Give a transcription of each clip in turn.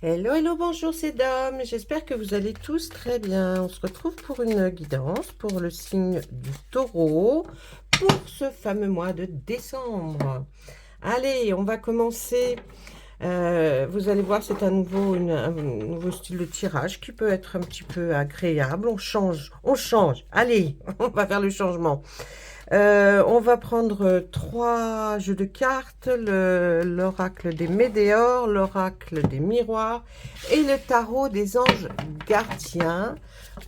Hello, hello, bonjour, c'est Dom. J'espère que vous allez tous très bien. On se retrouve pour une guidance pour le signe du taureau pour ce fameux mois de décembre. Allez, on va commencer. Vous allez voir, c'est un nouveau style de tirage qui peut être un petit peu agréable. On change, on change. Allez, on va faire le changement. On va prendre 3 jeux de cartes, l'oracle des météores, l'oracle des miroirs et le tarot des anges gardiens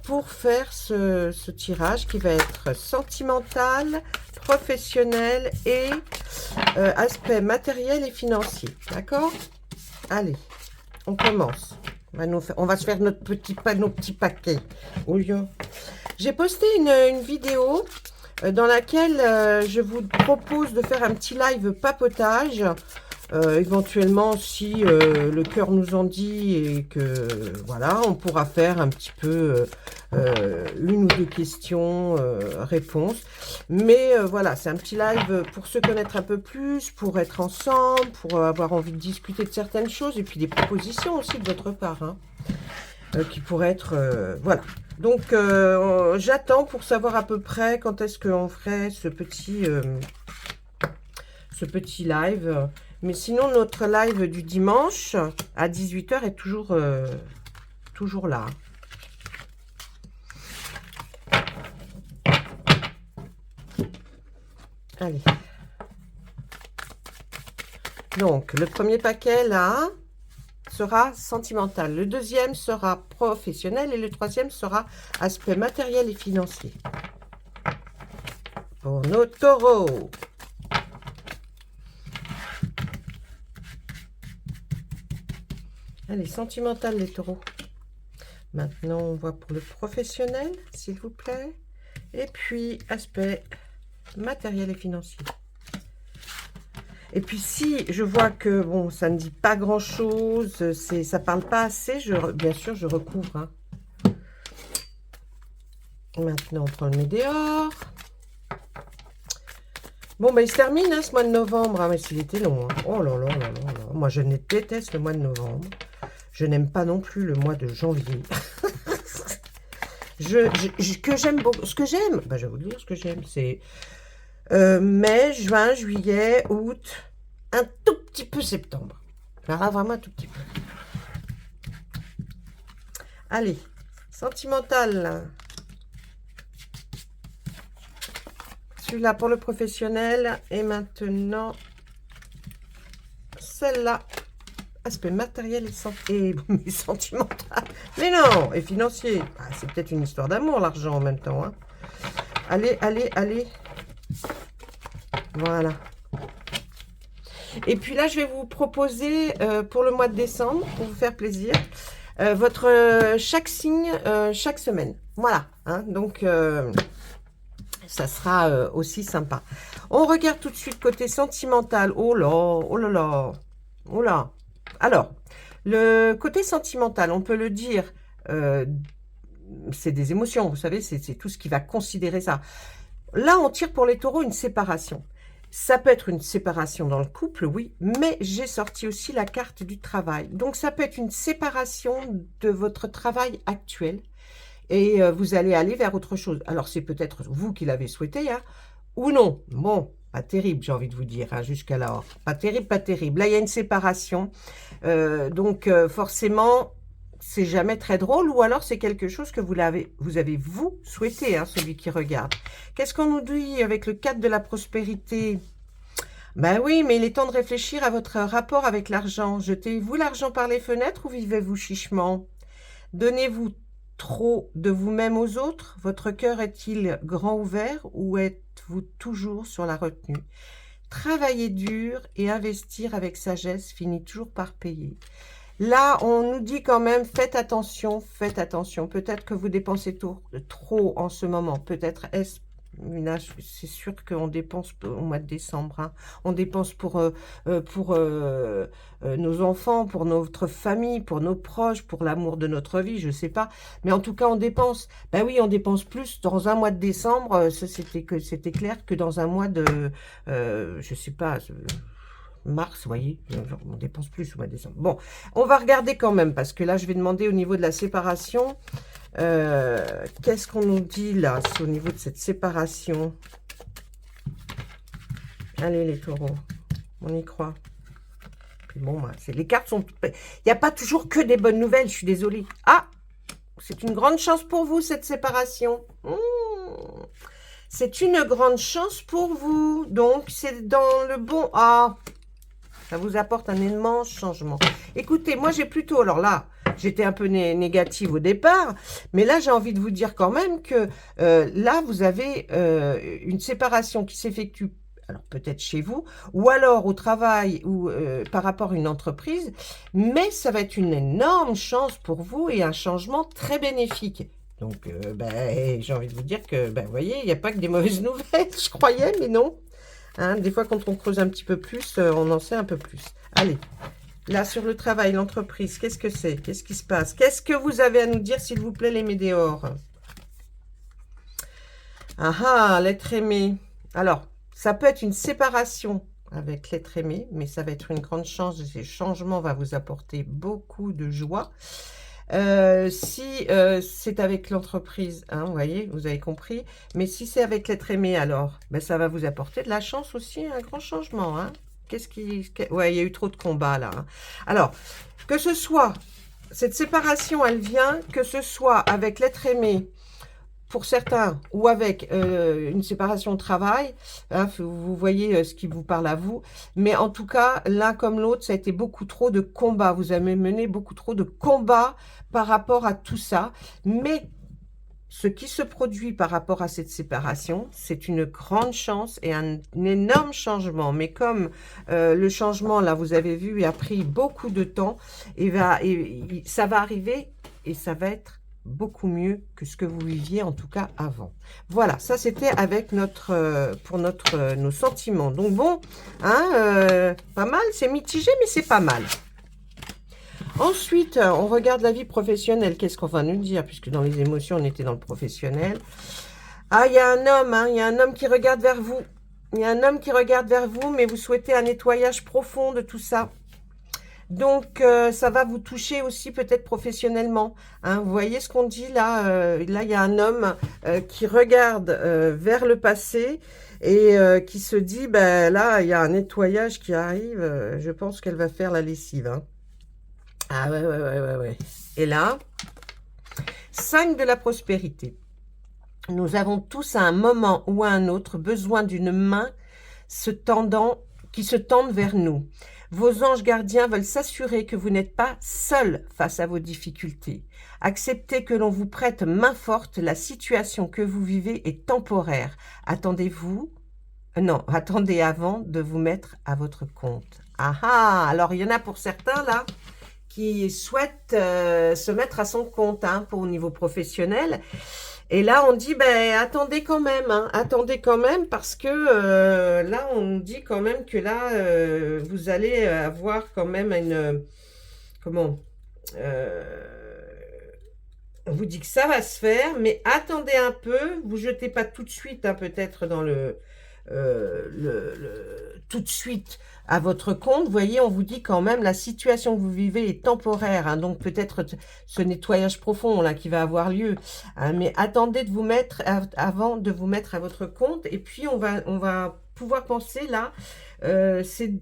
pour faire ce tirage qui va être sentimental, professionnel et aspect matériel et financier. D'accord? Allez, on commence. On va se faire nos petits paquets. J'ai posté une vidéo dans laquelle je vous propose de faire un petit live papotage, éventuellement si le cœur nous en dit et que voilà, on pourra faire un petit peu une ou deux questions, réponses. Mais voilà, c'est un petit live pour se connaître un peu plus, pour être ensemble, pour avoir envie de discuter de certaines choses et puis des propositions aussi de votre part, hein, qui pourraient être, voilà. Donc, j'attends pour savoir à peu près quand est-ce qu'on ferait ce petit live. Mais sinon, notre live du dimanche à 18 h est toujours là. Allez. Donc, le premier paquet, là, sera sentimental. Le deuxième sera professionnel et le troisième sera aspect matériel et financier. Pour nos taureaux. Allez, sentimental les taureaux. Maintenant, on voit pour le professionnel, s'il vous plaît. Et puis, aspect matériel et financier. Et puis si je vois que bon, ça ne dit pas grand chose, ça parle pas assez, bien sûr je recouvre. Hein. Maintenant on prend le météore. Bon ben il se termine hein, ce mois de novembre, hein, mais s'il était long. Hein. Oh là là là là là. Moi je déteste le mois de novembre. Je n'aime pas non plus le mois de janvier. Que j'aime beaucoup. Ce que j'aime, ben, je vais vous dire ce que j'aime, c'est mai, juin, juillet, août, un tout petit peu septembre. Alors vraiment un tout petit peu. Allez, sentimental. Celui-là pour le professionnel. Et maintenant, celle-là. Aspect matériel et sentimental. Mais non, et financier. Ah, c'est peut-être une histoire d'amour, l'argent en même temps. Hein. Allez, allez, allez. Voilà. Et puis là, je vais vous proposer pour le mois de décembre, pour vous faire plaisir, chaque signe, chaque semaine. Voilà. Hein, donc, ça sera aussi sympa. On regarde tout de suite côté sentimental. Oh là, oh là là, oh là. Alors, le côté sentimental, on peut le dire, c'est des émotions, vous savez, c'est tout ce qui va considérer ça. Là, on tire pour les taureaux une séparation. Ça peut être une séparation dans le couple, oui, mais j'ai sorti aussi la carte du travail. Donc, ça peut être une séparation de votre travail actuel et vous allez aller vers autre chose. Alors, c'est peut-être vous qui l'avez souhaité, hein, ou non. Bon, pas terrible, j'ai envie de vous dire, hein, jusqu'à là. Pas terrible, pas terrible. Là, il y a une séparation. Donc, forcément, c'est jamais très drôle, ou alors c'est quelque chose que vous avez vous souhaité, hein, celui qui regarde. Qu'est-ce qu'on nous dit avec le cadre de la prospérité? Ben oui, mais il est temps de réfléchir à votre rapport avec l'argent. Jetez-vous l'argent par les fenêtres ou vivez-vous chichement? Donnez-vous trop de vous-même aux autres? Votre cœur est-il grand ouvert ou êtes-vous toujours sur la retenue? Travailler dur et investir avec sagesse finit toujours par payer. Là, on nous dit quand même, faites attention, faites attention. Peut-être que vous dépensez trop en ce moment. Peut-être est-ce c'est sûr qu'on dépense au mois de décembre. Hein. On dépense pour nos enfants, pour notre famille, pour nos proches, pour l'amour de notre vie, je ne sais pas. Mais en tout cas, on dépense. Ben oui, on dépense plus dans un mois de décembre. C'était clair que dans un mois de, je sais pas. mars, vous voyez, on dépense plus au mois de décembre. Bon, on va regarder quand même, parce que là, je vais demander au niveau de la séparation. Qu'est-ce qu'on nous dit là, au niveau de cette séparation? Allez, les taureaux, on y croit. Puis bon, les cartes sont... Il n'y a pas toujours que des bonnes nouvelles, je suis désolée. Ah, c'est une grande chance pour vous, cette séparation. C'est une grande chance pour vous. Donc, c'est dans le bon... Ah, ça vous apporte un immense changement. Écoutez, moi, j'ai plutôt... Alors là, j'étais un peu négative au départ, mais là, j'ai envie de vous dire quand même que là, vous avez une séparation qui s'effectue, alors peut-être chez vous, ou alors au travail, ou par rapport à une entreprise, mais ça va être une énorme chance pour vous et un changement très bénéfique. Donc, j'ai envie de vous dire que, vous voyez, il n'y a pas que des mauvaises nouvelles, je croyais, mais non. Hein, des fois, quand on creuse un petit peu plus, on en sait un peu plus. Allez, là, sur le travail, l'entreprise, qu'est-ce que c'est? Qu'est-ce qui se passe? Qu'est-ce que vous avez à nous dire, s'il vous plaît, les météores? Ah ah, l'être aimé. Alors, ça peut être une séparation avec l'être aimé, mais ça va être une grande chance. Ce changement va vous apporter beaucoup de joie. Si c'est avec l'entreprise, hein, vous voyez, vous avez compris. Mais si c'est avec l'être aimé, alors, ça va vous apporter de la chance aussi, un grand changement. Hein. Ouais, il y a eu trop de combats là. Hein. Alors, que ce soit, cette séparation, elle vient, que ce soit avec l'être aimé, pour certains, ou avec une séparation de travail, hein, vous voyez ce qui vous parle à vous, mais en tout cas, l'un comme l'autre, ça a été beaucoup trop de combats, vous avez mené beaucoup trop de combats par rapport à tout ça, mais ce qui se produit par rapport à cette séparation, c'est une grande chance et un énorme changement, mais comme le changement, là, vous avez vu, a pris beaucoup de temps, ça va arriver et ça va être beaucoup mieux que ce que vous viviez en tout cas avant. Voilà, ça c'était avec nos sentiments. Donc bon, hein, pas mal, c'est mitigé, mais c'est pas mal. Ensuite, on regarde la vie professionnelle. Qu'est-ce qu'on va nous dire? Puisque dans les émotions, on était dans le professionnel. Ah, il y a un homme, hein, il y a un homme qui regarde vers vous. Il y a un homme qui regarde vers vous, mais vous souhaitez un nettoyage profond de tout ça. Donc, ça va vous toucher aussi peut-être professionnellement. Hein. Vous voyez ce qu'on dit là? Là, il y a un homme qui regarde vers le passé et qui se dit, là, il y a un nettoyage qui arrive. Je pense qu'elle va faire la lessive. Hein. Ah ouais. Et là, 5 de la prospérité. Nous avons tous à un moment ou à un autre besoin d'une main qui se tende vers nous. Vos anges gardiens veulent s'assurer que vous n'êtes pas seul face à vos difficultés. Acceptez que l'on vous prête main forte, la situation que vous vivez est temporaire. Attendez avant de vous mettre à votre compte. Ah ah, alors il y en a pour certains là qui souhaitent se mettre à son compte hein, au niveau professionnel. Et là, on dit, attendez quand même, hein, attendez quand même, parce que là, on dit quand même que là, vous allez avoir quand même une... Comment on vous dit que ça va se faire, mais attendez un peu, vous jetez pas tout de suite, hein, peut-être dans tout de suite à votre compte. Vous voyez, on vous dit quand même la situation que vous vivez est temporaire, hein, donc peut-être ce nettoyage profond là qui va avoir lieu, hein, mais attendez de vous mettre avant de vous mettre à votre compte. Et puis on va pouvoir penser là, c'est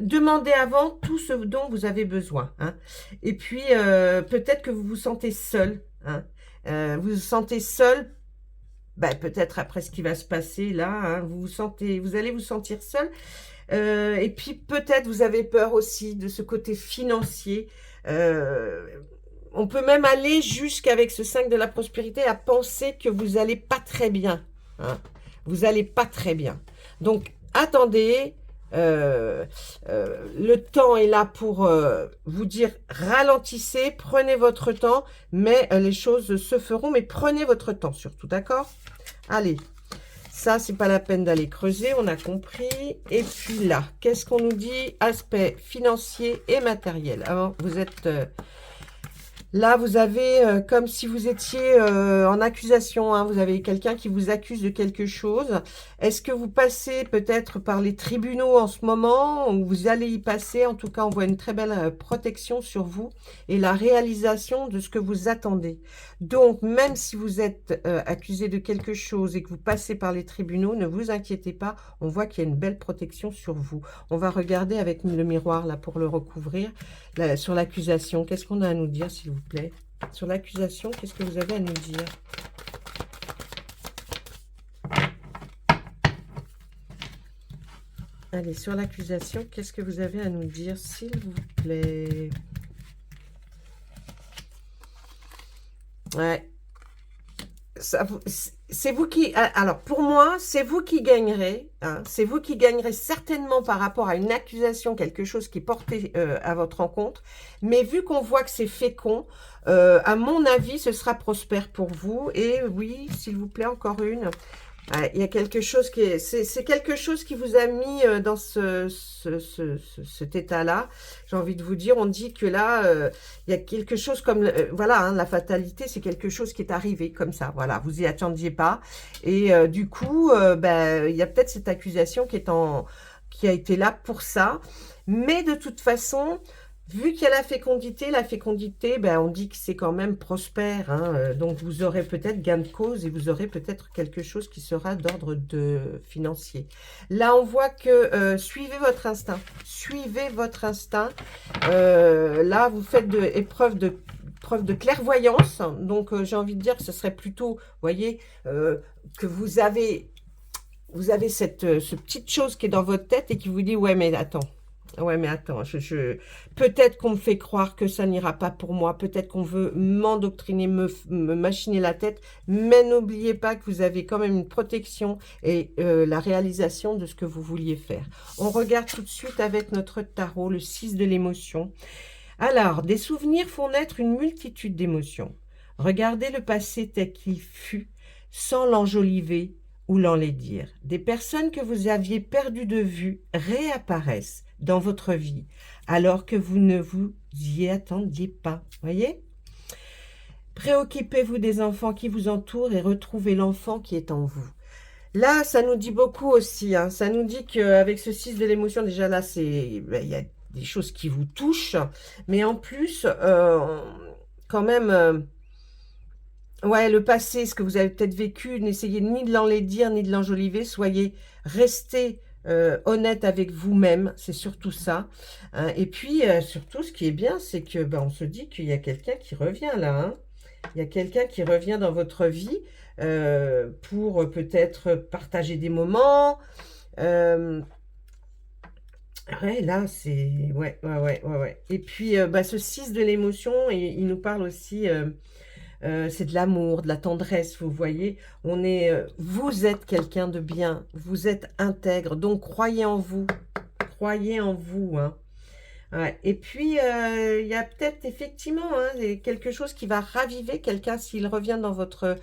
demander avant tout ce dont vous avez besoin, hein. Et puis peut-être que vous vous sentez seul, hein. Vous vous sentez seul. Peut-être après ce qui va se passer là, hein, vous allez vous sentir seul. Et puis peut-être vous avez peur aussi de ce côté financier. On peut même aller jusqu'avec ce 5 de la prospérité à penser que vous n'allez pas très bien. Hein. Vous n'allez pas très bien. Donc attendez. Le temps est là pour vous dire ralentissez, prenez votre temps, mais les choses se feront, mais prenez votre temps surtout, d'accord? Allez, ça c'est pas la peine d'aller creuser, on a compris. Et puis là, qu'est-ce qu'on nous dit? Aspect financier et matériel. Alors, vous êtes Là, vous avez comme si vous étiez en accusation, hein, vous avez quelqu'un qui vous accuse de quelque chose. Est-ce que vous passez peut-être par les tribunaux en ce moment, ou vous allez y passer? En tout cas, on voit une très belle protection sur vous et la réalisation de ce que vous attendez. Donc, même si vous êtes accusé de quelque chose et que vous passez par les tribunaux, ne vous inquiétez pas, on voit qu'il y a une belle protection sur vous. On va regarder avec le miroir là pour le recouvrir. Sur l'accusation, qu'est-ce qu'on a à nous dire, s'il vous plaît? Sur l'accusation, qu'est-ce que vous avez à nous dire? Allez, sur l'accusation, qu'est-ce que vous avez à nous dire, s'il vous plaît? Ouais. C'est vous qui... Alors, pour moi, c'est vous qui gagnerez. Hein, c'est vous qui gagnerez certainement par rapport à une accusation, quelque chose qui est porté à votre encontre. Mais vu qu'on voit que c'est fécond, à mon avis, ce sera prospère pour vous. Et oui, s'il vous plaît, encore une. Il y a quelque chose qui est... C'est quelque chose qui vous a mis dans cet état-là. J'ai envie de vous dire, on dit que là, il y a quelque chose comme... voilà, hein, la fatalité, c'est quelque chose qui est arrivé comme ça. Voilà, vous y attendiez pas. Et du coup, ben, il y a peut-être cette accusation qui a été là pour ça. Mais de toute façon... Vu qu'il y a la fécondité, ben, on dit que c'est quand même prospère. Hein, donc, vous aurez peut-être gain de cause et vous aurez peut-être quelque chose qui sera d'ordre financier. Là, on voit que suivez votre instinct. Suivez votre instinct. Là, vous faites preuve de clairvoyance. Donc, j'ai envie de dire que ce serait plutôt, vous voyez, que vous avez cette petite chose qui est dans votre tête et qui vous dit, ouais, mais attends. Ouais, mais attends, peut-être qu'on me fait croire que ça n'ira pas pour moi, peut-être qu'on veut m'endoctriner, me machiner la tête, mais n'oubliez pas que vous avez quand même une protection et la réalisation de ce que vous vouliez faire. On regarde tout de suite avec notre tarot, le 6 de l'émotion. Alors, des souvenirs font naître une multitude d'émotions. Regardez le passé tel qu'il fut, sans l'enjoliver ou l'enlaidir. Des personnes que vous aviez perdues de vue réapparaissent dans votre vie, alors que vous ne vous y attendiez pas. Voyez? Préoccupez-vous des enfants qui vous entourent et retrouvez l'enfant qui est en vous. Là, ça nous dit beaucoup aussi. Hein. Ça nous dit qu'avec ce 6 de l'émotion, déjà là, ben, y a des choses qui vous touchent. Mais en plus, quand même... ouais, le passé, ce que vous avez peut-être vécu, n'essayez ni de l'enlaidir, ni de l'enjoliver. Restez honnête avec vous-même, c'est surtout ça. Hein. Et puis, surtout, ce qui est bien, c'est que ben, on se dit qu'il y a quelqu'un qui revient là. Hein. Il y a quelqu'un qui revient dans votre vie pour peut-être partager des moments. Ouais, là, c'est... Ouais. Et puis, bah, ce 6 de l'émotion, il nous parle aussi... c'est de l'amour, de la tendresse, vous voyez. Vous êtes quelqu'un de bien, vous êtes intègre, donc croyez en vous. Croyez en vous. Hein. Ouais. Et puis, il y a peut-être effectivement hein, quelque chose qui va raviver quelqu'un, s'il revient dans votre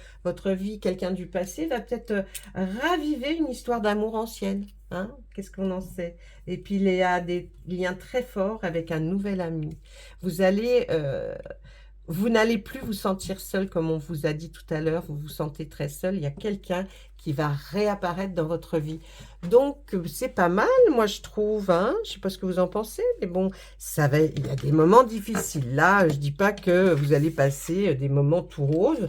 vie, quelqu'un du passé, va peut-être raviver une histoire d'amour ancienne. Hein. Qu'est-ce qu'on en sait? Et puis, il y a des liens très forts avec un nouvel ami. Vous allez... vous n'allez plus vous sentir seul, comme on vous a dit tout à l'heure, vous vous sentez très seul. Il y a quelqu'un qui va réapparaître dans votre vie. Donc, c'est pas mal, moi, je trouve. Hein, je ne sais pas ce que vous en pensez, mais bon, il y a des moments difficiles. Là, je ne dis pas que vous allez passer des moments tout roses.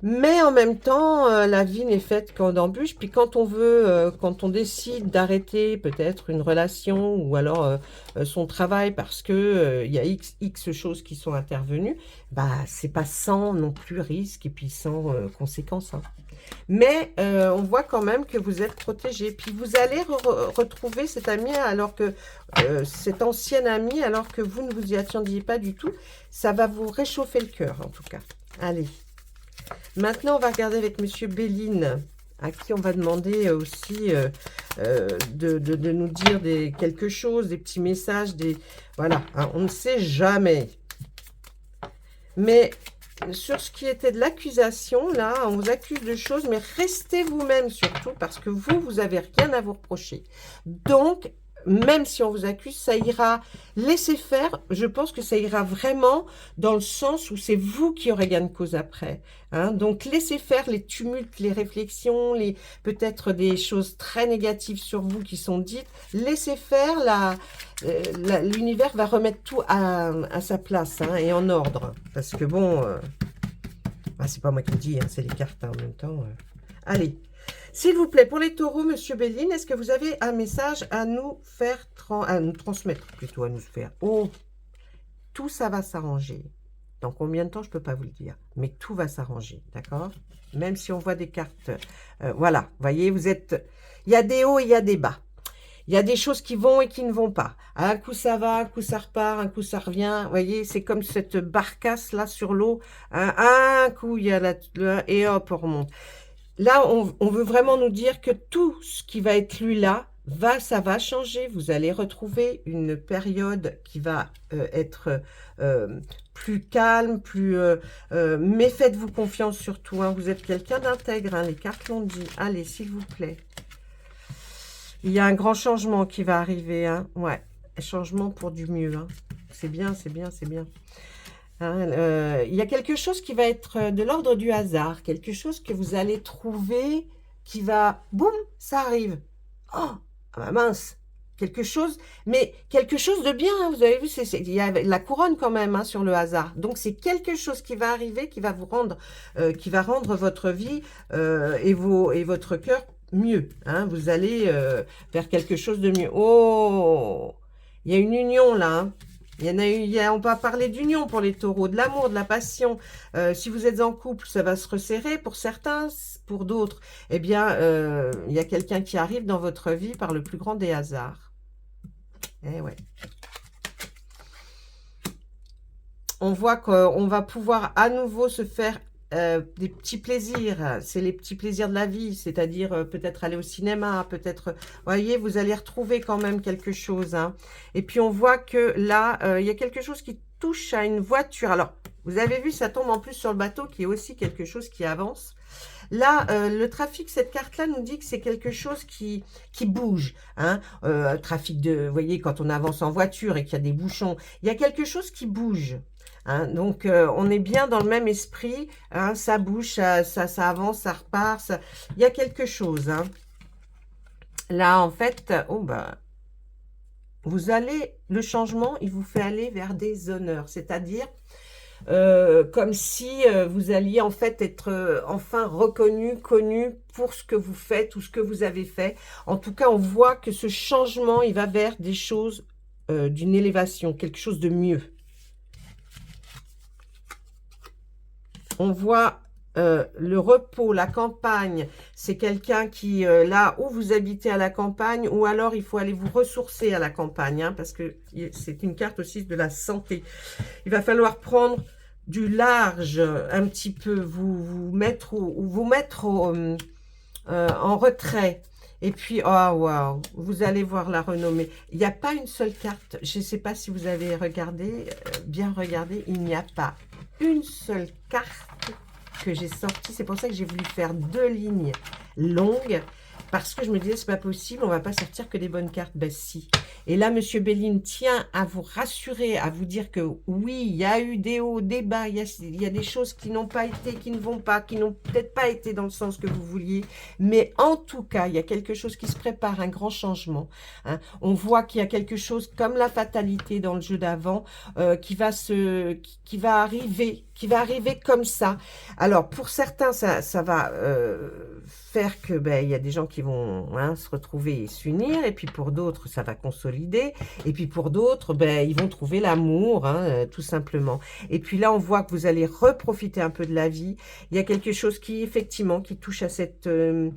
Mais en même temps, la vie n'est faite qu'en d'embûches. Puis quand on décide d'arrêter peut-être une relation ou alors son travail parce que il y a X choses qui sont intervenues, bah c'est pas sans non plus risque et puis sans conséquences. Hein. Mais on voit quand même que vous êtes protégé. Puis vous allez retrouver cet ami alors que cet ancien ami alors que vous ne vous y attendiez pas du tout. Ça va vous réchauffer le cœur en tout cas. Allez. Maintenant, on va regarder avec Monsieur Béline, à qui on va demander aussi de nous dire quelque chose, des petits messages, voilà, hein, on ne sait jamais. Mais sur ce qui était de l'accusation, là, on vous accuse de choses, mais restez vous-même surtout, parce que vous n'avez rien à vous reprocher. Donc, même si on vous accuse, ça ira, laissez faire, je pense que ça ira vraiment dans le sens où c'est vous qui aurez gain de cause après. Hein. Donc laissez faire les tumultes, les réflexions, peut-être des choses très négatives sur vous qui sont dites. Laissez faire, l'univers va remettre tout à sa place hein, et en ordre. Parce que bon, c'est pas moi qui le dis, hein, c'est les cartes hein, en même temps. Allez. S'il vous plaît, pour les taureaux, Monsieur Béline, est-ce que vous avez un message à nous faire, à nous transmettre, plutôt à nous faire? Oh, tout ça va s'arranger. Dans combien de temps, je ne peux pas vous le dire. Mais tout va s'arranger, d'accord? Même si on voit des cartes. Voilà, vous voyez, vous êtes... Il y a des hauts et il y a des bas. Il y a des choses qui vont et qui ne vont pas. Un coup ça va, un coup ça repart, un coup ça revient. Vous voyez, c'est comme cette barcasse là sur l'eau. Un coup, il y a et hop, on remonte. Là, on veut vraiment nous dire que tout ce qui va être lu là, ça va changer. Vous allez retrouver une période qui va être plus calme, mais faites-vous confiance surtout. Hein. Vous êtes quelqu'un d'intègre, hein. Les cartes l'ont dit. Allez, s'il vous plaît. Il y a un grand changement qui va arriver. Hein. Ouais, changement pour du mieux. Hein. C'est bien, c'est bien, c'est bien. Hein, il y a quelque chose qui va être de l'ordre du hasard, quelque chose que vous allez trouver qui va, boum, ça arrive. Oh, ah bah mince, quelque chose, mais quelque chose de bien, hein, vous avez vu, il y a la couronne quand même hein, sur le hasard. Donc c'est quelque chose qui va arriver, qui va vous rendre, qui va rendre votre vie et votre cœur mieux. Hein, vous allez vers quelque chose de mieux. Oh, il y a une union là, hein. On va parler d'union pour les taureaux, de l'amour, de la passion. Si vous êtes en couple, ça va se resserrer pour certains, pour d'autres. Eh bien, il y a quelqu'un qui arrive dans votre vie par le plus grand des hasards. Eh ouais. On voit qu'on va pouvoir à nouveau se faire des petits plaisirs, c'est les petits plaisirs de la vie, c'est-à-dire peut-être aller au cinéma, peut-être, voyez, vous allez retrouver quand même quelque chose. Hein. Et puis on voit que là, il y a quelque chose qui touche à une voiture. Alors, vous avez vu, ça tombe en plus sur le bateau qui est aussi quelque chose qui avance. Là, le trafic, cette carte-là nous dit que c'est quelque chose qui bouge. Hein. Trafic de, vous voyez, quand on avance en voiture et qu'il y a des bouchons, il y a quelque chose qui bouge. Hein, donc, on est bien dans le même esprit. Hein, ça bouge, ça avance, ça repart. Il y a quelque chose. Hein. Là, en fait, vous allez, le changement, il vous fait aller vers des honneurs. C'est-à-dire, comme si vous alliez en fait être enfin reconnu, connu pour ce que vous faites ou ce que vous avez fait. En tout cas, on voit que ce changement, il va vers des choses d'une élévation, quelque chose de mieux. On voit le repos, la campagne, c'est quelqu'un qui, là où vous habitez à la campagne, ou alors il faut aller vous ressourcer à la campagne, hein, parce que c'est une carte aussi de la santé. Il va falloir prendre du large, un petit peu, vous mettre en retrait. Et puis, oh waouh, vous allez voir la renommée. Il n'y a pas une seule carte, je ne sais pas si vous avez regardé, bien regardé, il n'y a pas une seule carte que j'ai sortie. C'est pour ça que j'ai voulu faire 2 lignes longues, parce que je me disais, c'est pas possible, on va pas sortir que des bonnes cartes. Ben si. Et là, Monsieur Béline tient à vous rassurer, à vous dire que oui, il y a eu des hauts, des bas, il y a des choses qui n'ont pas été, qui ne vont pas, qui n'ont peut-être pas été dans le sens que vous vouliez. Mais en tout cas, il y a quelque chose qui se prépare, un grand changement. Hein. On voit qu'il y a quelque chose comme la fatalité dans le jeu d'avant qui va arriver comme ça. Alors, pour certains, ça va faire que il y a des gens qui vont se retrouver et s'unir, et puis pour d'autres, ça va consolider, et puis pour d'autres, ils vont trouver l'amour, tout simplement. Et puis là, on voit que vous allez reprofiter un peu de la vie. Il y a quelque chose qui, effectivement, qui touche à cette... vous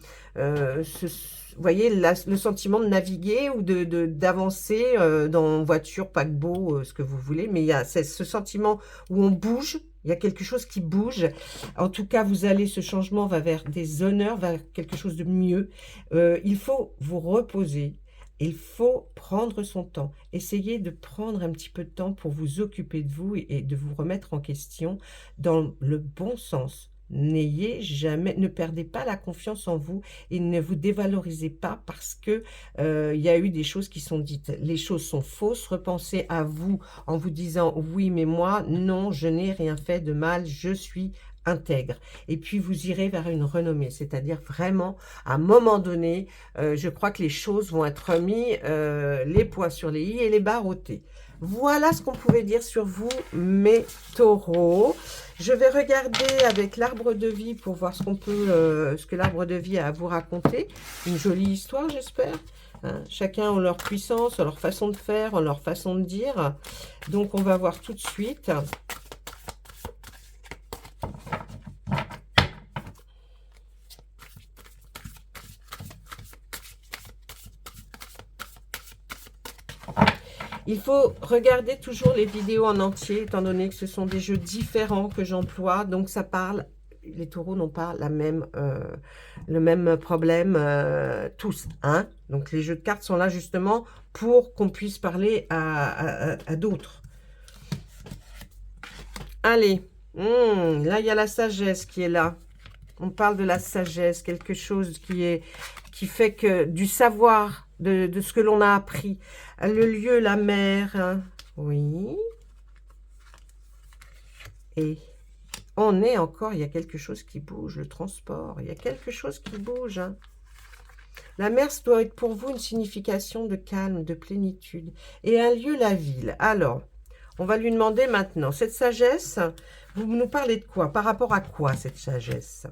voyez, le sentiment de naviguer ou d'avancer dans voiture, paquebot, ce que vous voulez, mais il y a ce sentiment où on bouge. Il y a quelque chose qui bouge. En tout cas, ce changement va vers des honneurs, vers quelque chose de mieux. Il faut vous reposer. Il faut prendre son temps. Essayez de prendre un petit peu de temps pour vous occuper de vous et de vous remettre en question dans le bon sens. ne perdez pas la confiance en vous et ne vous dévalorisez pas parce que il y a eu des choses qui sont dites. Les choses sont fausses. Repensez à vous en vous disant oui, mais moi, non, je n'ai rien fait de mal, je suis intègre. Et puis vous irez vers une renommée, c'est-à-dire vraiment à un moment donné, je crois que les choses vont être mis les points sur les i et les barres au t. Voilà ce qu'on pouvait dire sur vous, mes taureaux. Je vais regarder avec l'arbre de vie pour voir ce que l'arbre de vie a à vous raconter. Une jolie histoire, j'espère. Hein, chacun a leur puissance, leur façon de faire, leur façon de dire. Donc, on va voir tout de suite. Il faut regarder toujours les vidéos en entier, étant donné que ce sont des jeux différents que j'emploie. Donc, ça parle, les taureaux n'ont pas le même problème tous. Hein. Donc, les jeux de cartes sont là justement pour qu'on puisse parler à d'autres. Allez, là, il y a la sagesse qui est là. On parle de la sagesse, quelque chose qui fait que du savoir, de ce que l'on a appris. Le lieu, la mer, hein. Oui. Et on est encore, il y a quelque chose qui bouge, le transport, il y a quelque chose qui bouge. Hein. La mer, ça doit être pour vous une signification de calme, de plénitude. Et un lieu, la ville. Alors, on va lui demander maintenant, cette sagesse, vous nous parlez de quoi? Par rapport à quoi, cette sagesse?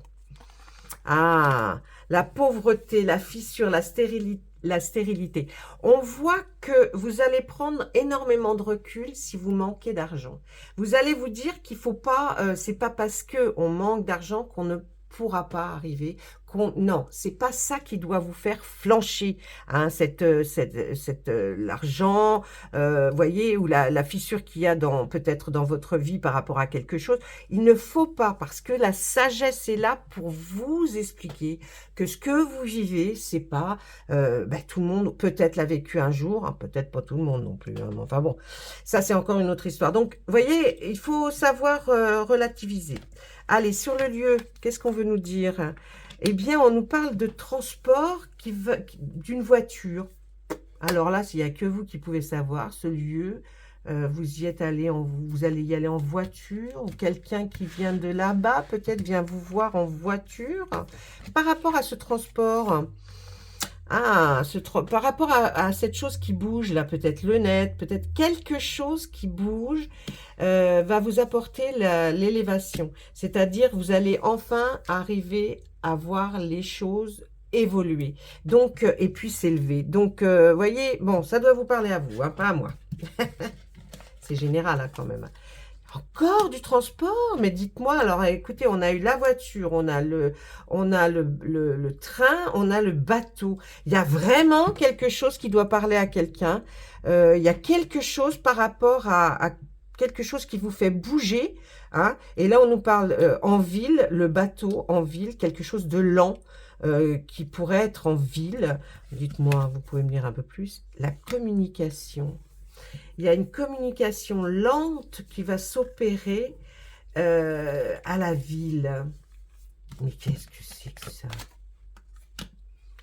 Ah, la pauvreté, la fissure, la stérilité. On voit que vous allez prendre énormément de recul si vous manquez d'argent. Vous allez vous dire qu'il faut pas, c'est pas parce que on manque d'argent qu'on ne pourra pas arriver. Non, c'est pas ça qui doit vous faire flancher. Hein, l'argent, voyez, ou la fissure qu'il y a peut-être dans votre vie par rapport à quelque chose. Il ne faut pas, parce que la sagesse est là pour vous expliquer que ce que vous vivez, c'est pas tout le monde peut-être l'a vécu un jour, hein, peut-être pas tout le monde non plus. Hein, mais enfin bon, ça c'est encore une autre histoire. Donc, vous voyez, il faut savoir relativiser. Allez, sur le lieu, qu'est-ce qu'on veut nous dire? Eh bien, on nous parle de transport d'une voiture. Alors là, s'il n'y a que vous qui pouvez savoir, ce lieu, vous y êtes allé, vous allez y aller en voiture, ou quelqu'un qui vient de là-bas, peut-être vient vous voir en voiture. Par rapport à ce transport, par rapport à cette chose qui bouge, là, peut-être le net, peut-être quelque chose qui bouge, va vous apporter l'élévation. C'est-à-dire, vous allez enfin arriver à voir les choses évoluer. Donc, et puis s'élever. Donc, voyez, bon, ça doit vous parler à vous, hein, pas à moi. C'est général, hein, quand même. Encore du transport, mais dites-moi, alors écoutez, on a eu la voiture, on a le train, on a le bateau. Il y a vraiment quelque chose qui doit parler à quelqu'un. Il y a quelque chose par rapport à quelque chose qui vous fait bouger. Hein, et là, on nous parle en ville, le bateau en ville, quelque chose de lent. Qui pourrait être en ville. Dites-moi, vous pouvez me dire un peu plus. La communication. Il y a une communication lente qui va s'opérer à la ville. Mais qu'est-ce que c'est que ça?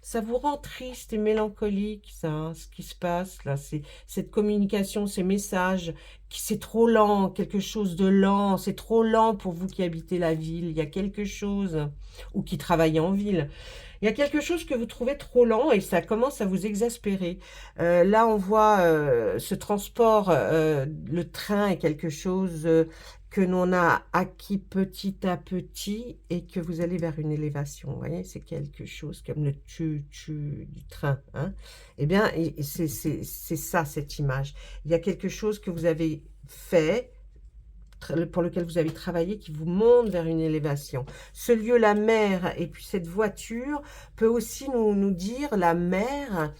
Ça vous rend triste et mélancolique, ça, hein, ce qui se passe là. C'est cette communication, ces messages, c'est trop lent, quelque chose de lent. C'est trop lent pour vous qui habitez la ville. Il y a quelque chose, ou qui travaillez en ville. Il y a quelque chose que vous trouvez trop lent et ça commence à vous exaspérer. Là, on voit ce transport, le train est quelque chose que l'on a acquis petit à petit et que vous allez vers une élévation. Vous voyez, c'est quelque chose comme le tu du train. Hein. Eh bien, c'est ça, cette image. Il y a quelque chose que vous avez fait, pour lequel vous avez travaillé, qui vous monte vers une élévation. Ce lieu, la mer, et puis cette voiture, peut aussi nous dire, la mer,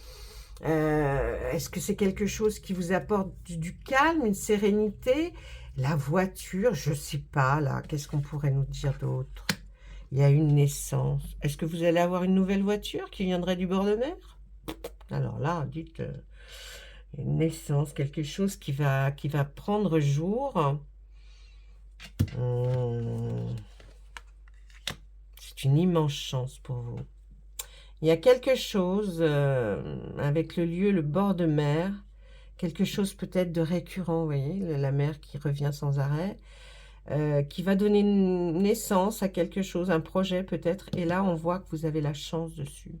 est-ce que c'est quelque chose qui vous apporte du calme, une sérénité? La voiture, je ne sais pas, là, qu'est-ce qu'on pourrait nous dire d'autre? Il y a une naissance. Est-ce que vous allez avoir une nouvelle voiture qui viendrait du bord de mer? Alors là, dites, une naissance, quelque chose qui va prendre jour. c'est une immense chance pour vous. Il y a quelque chose avec le lieu, le bord de mer, quelque chose peut-être de récurrent, vous voyez, la mer qui revient sans arrêt, qui va donner naissance à quelque chose, un projet peut-être, et là on voit que vous avez la chance dessus.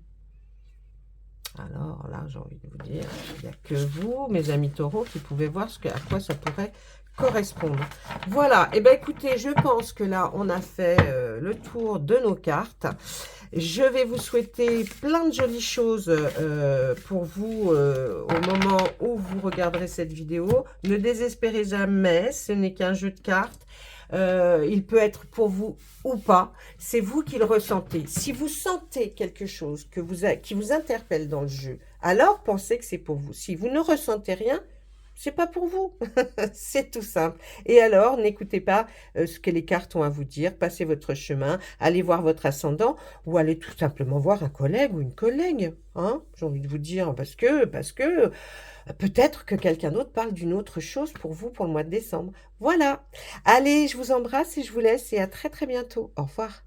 Alors là, j'ai envie de vous dire, il n'y a que vous, mes amis taureaux, qui pouvez voir à quoi ça pourrait correspondre. Voilà, et bien écoutez, je pense que là, on a fait le tour de nos cartes. Je vais vous souhaiter plein de jolies choses pour vous au moment où vous regarderez cette vidéo. Ne désespérez jamais, ce n'est qu'un jeu de cartes. Il peut être pour vous ou pas. C'est vous qui le ressentez. Si vous sentez quelque chose qui vous interpelle dans le jeu, alors pensez que c'est pour vous. Si vous ne ressentez rien, c'est pas pour vous. C'est tout simple. Et alors, n'écoutez pas ce que les cartes ont à vous dire. Passez votre chemin, allez voir votre ascendant ou allez tout simplement voir un collègue ou une collègue. Hein, j'ai envie de vous dire parce que peut-être que quelqu'un d'autre parle d'une autre chose pour vous pour le mois de décembre. Voilà. Allez, je vous embrasse et je vous laisse et à très très bientôt. Au revoir.